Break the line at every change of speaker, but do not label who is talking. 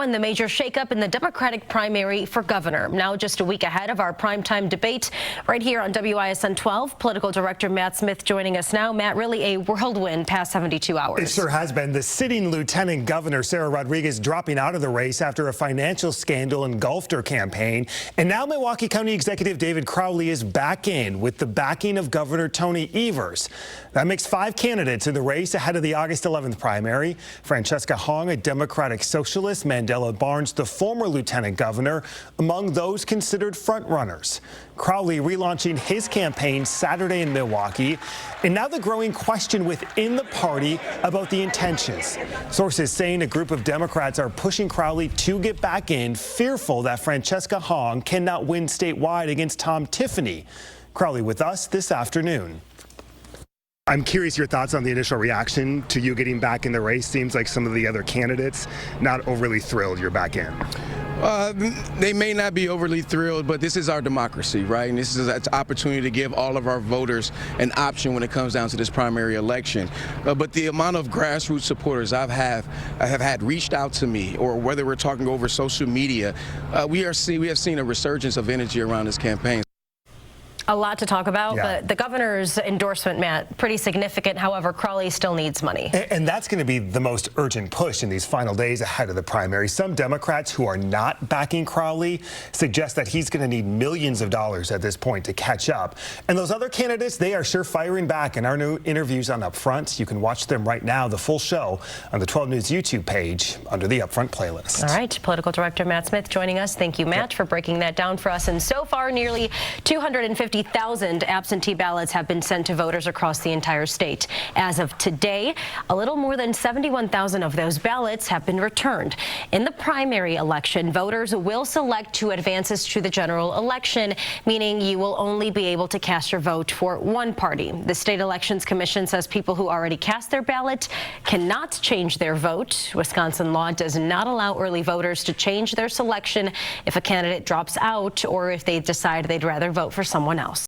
And the major shakeup in the Democratic primary for governor. Now just a week ahead of our primetime debate right here on WISN 12. Political director Matt Smith joining us now. Matt, really a whirlwind past 72 hours.
It sure has been. The sitting lieutenant governor, Sarah Rodriguez, dropping out of the race after a financial scandal engulfed her campaign. And now Milwaukee County Executive David Crowley is back in with the backing of Governor Tony Evers. That makes 5 candidates in the race ahead of the August 11th primary. Francesca Hong, a Democratic socialist, Mandela Barnes, the former lieutenant governor, among those considered frontrunners. Crowley relaunching his campaign Saturday in Milwaukee, and now the growing question within the party about the intentions. Sources saying a group of Democrats are pushing Crowley to get back in, fearful that Francesca Hong cannot win statewide against Tom Tiffany. Crowley with us this afternoon. I'm curious your thoughts on the initial reaction to you getting back in the race. Seems like some of the other candidates not overly thrilled you're back in.
They may not be overly thrilled, but this is our democracy, right? And this is an opportunity to give all of our voters an option when it comes down to this primary election. But the amount of grassroots supporters I have had reached out to me, or whether we're talking over social media, we have seen a resurgence of energy around this campaign.
A lot to talk about, but the governor's endorsement, Matt, pretty significant. However, Crowley still needs money.
And that's going to be the most urgent push in these final days ahead of the primary. Some Democrats who are not backing Crowley suggest that he's going to need millions of dollars at this point to catch up. And those other candidates, they are sure firing back in our new interviews on Upfront. You can watch them right now, the full show, on the 12 News YouTube page under the Upfront playlist.
All right, political director Matt Smith joining us. Thank you, Matt, for breaking that down for us. And so far, nearly 250,000 absentee ballots have been sent to voters across the entire state. As of today, a little more than 71,000 of those ballots have been returned. In the primary election, voters will select 2 advances to the general election, meaning you will only be able to cast your vote for one party. The State Elections Commission says people who already cast their ballot cannot change their vote. Wisconsin law does not allow early voters to change their selection if a candidate drops out or if they decide they'd rather vote for someone else.